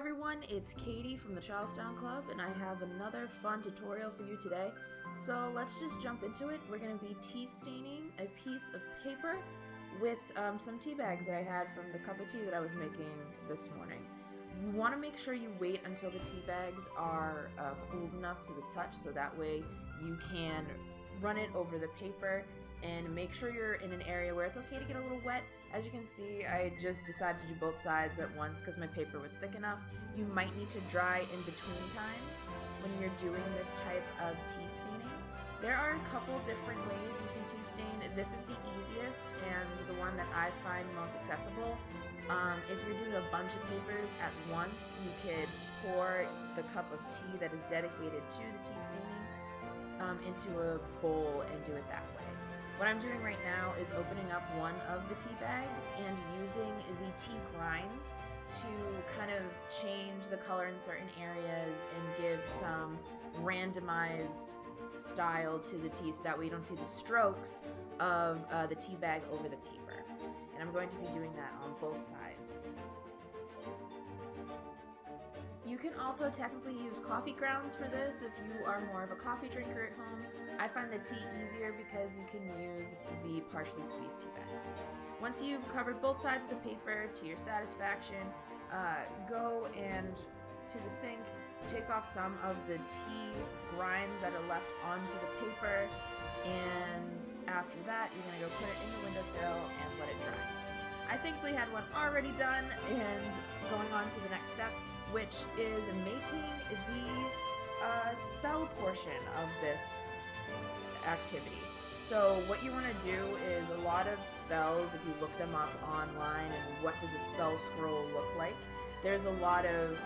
everyone, it's Katie from the Charlestown Club, and I have another fun tutorial for you today. So let's just jump into it. We're going to be tea staining a piece of paper with some tea bags that I had from the cup of tea that I was making this morning. You want to make sure you wait until the tea bags are cooled enough to the touch, so that way you can run it over the paper and make sure you're in an area where it's okay to get a little wet. As you can see, I just decided to do both sides at once because my paper was thick enough. You might need to dry in between times when you're doing this type of tea staining. There are a couple different ways you can tea stain. This is the easiest and the one that I find most accessible. If you're doing a bunch of papers at once, you could pour the cup of tea that is dedicated to the tea staining into a bowl and do it that way. What I'm doing right now is opening up one of the tea bags and using the tea grinds to kind of change the color in certain areas and give some randomized style to the tea so that way you don't see the strokes of the tea bag over the paper. And I'm going to be doing that on both sides. You can also technically use coffee grounds for this if you are more of a coffee drinker at home. I find the tea easier because you can use the partially squeezed tea bags. Once you've covered both sides of the paper to your satisfaction, go and to the sink, take off some of the tea grinds that are left onto the paper, and after that you're going to go put it in the windowsill and let it dry. I thankfully had one already done and going on to the next step, which is making the spell portion of this activity. So what you want to do is a lot of spells, if you look them up online and what does a spell scroll look like, there's a lot of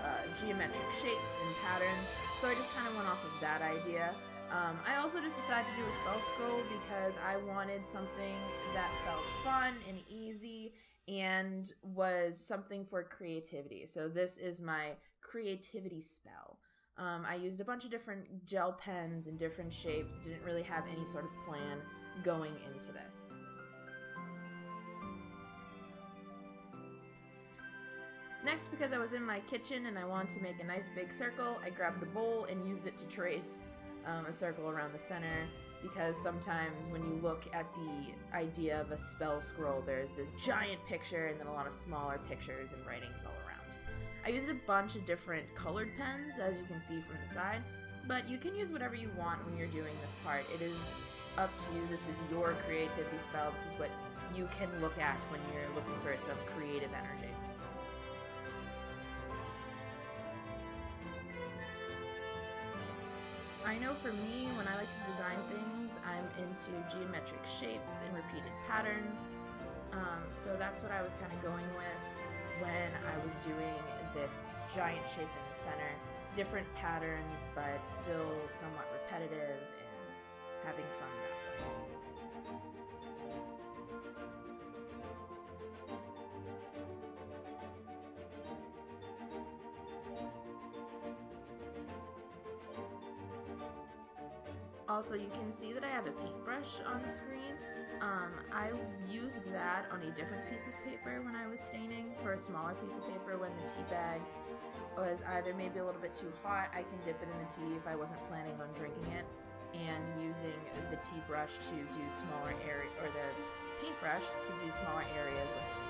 geometric shapes and patterns, so I just kind of went off of that idea. I also just decided to do a spell scroll because I wanted something that felt fun and easy and was something for creativity. So this is my creativity spell. I used a bunch of different gel pens in different shapes, didn't really have any sort of plan going into this. Next, because I was in my kitchen and I wanted to make a nice big circle, I grabbed a bowl and used it to trace a circle around the center, because sometimes when you look at the idea of a spell scroll, there's this giant picture and then a lot of smaller pictures and writings all around. I used a bunch of different colored pens, as you can see from the side, but you can use whatever you want when you're doing this part. It is up to you. This is your creativity spell. This is what you can look at when you're looking for some creative energy. I know for me, when I like to design things, I'm into geometric shapes and repeated patterns, so that's what I was kind of going with when I was doing this giant shape in the center. Different patterns, but still somewhat repetitive and having fun that way. Also, you can see that I have a paintbrush on the screen. I used that on a different piece of paper when I was staining for a smaller piece of paper when the tea bag was either maybe a little bit too hot. I can dip it in the tea if I wasn't planning on drinking it, and using the tea brush to do smaller area, or the paintbrush to do smaller areas with it.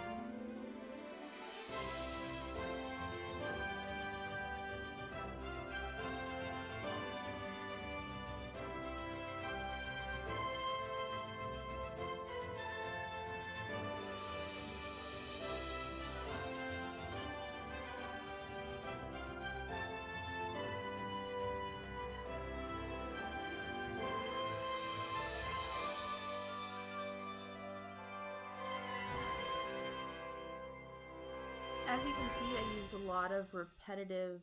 As you can see, I used a lot of repetitive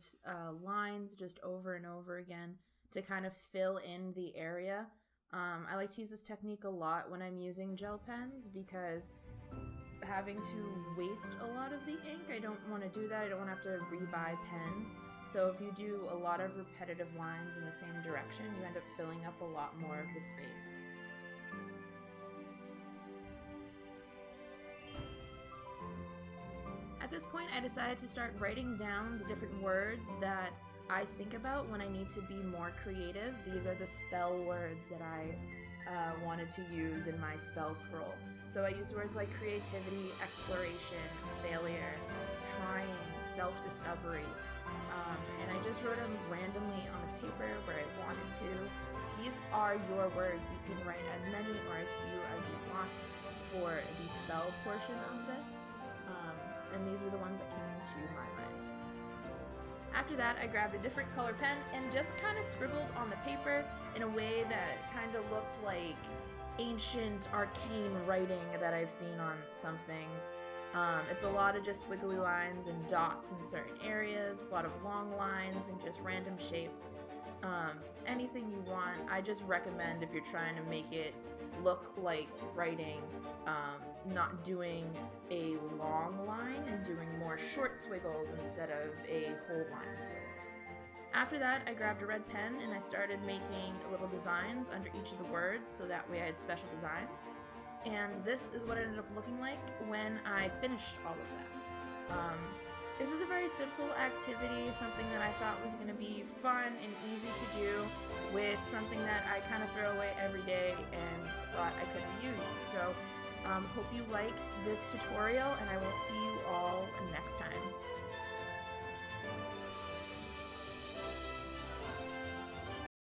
lines just over and over again to kind of fill in the area. I like to use this technique a lot when I'm using gel pens because having to waste a lot of the ink, I don't want to do that. I don't want to have to rebuy pens. So if you do a lot of repetitive lines in the same direction, you end up filling up a lot more of the space. At this point, I decided to start writing down the different words that I think about when I need to be more creative. These are the spell words that I wanted to use in my spell scroll. So I used words like creativity, exploration, failure, trying, self-discovery, and I just wrote them randomly on the paper where I wanted to. These are your words. You can write as many or as few as you want for the spell portion of this, and these were the ones that came to my mind. After that, I grabbed a different color pen and just kind of scribbled on the paper in a way that kind of looked like ancient arcane writing that I've seen on some things. It's a lot of just squiggly lines and dots in certain areas, a lot of long lines and just random shapes. Anything you want. I just recommend, if you're trying to make it look like writing, not doing a long line and doing more short squiggles instead of a whole line of squiggles. After that, I grabbed a red pen and I started making little designs under each of the words, so that way I had special designs. And this is what it ended up looking like when I finished all of that. This is a very simple activity, something that I thought was going to be fun and easy to do with something that I kind of throw away every day and thought I could have used. So hope you liked this tutorial, and I will see you all next time.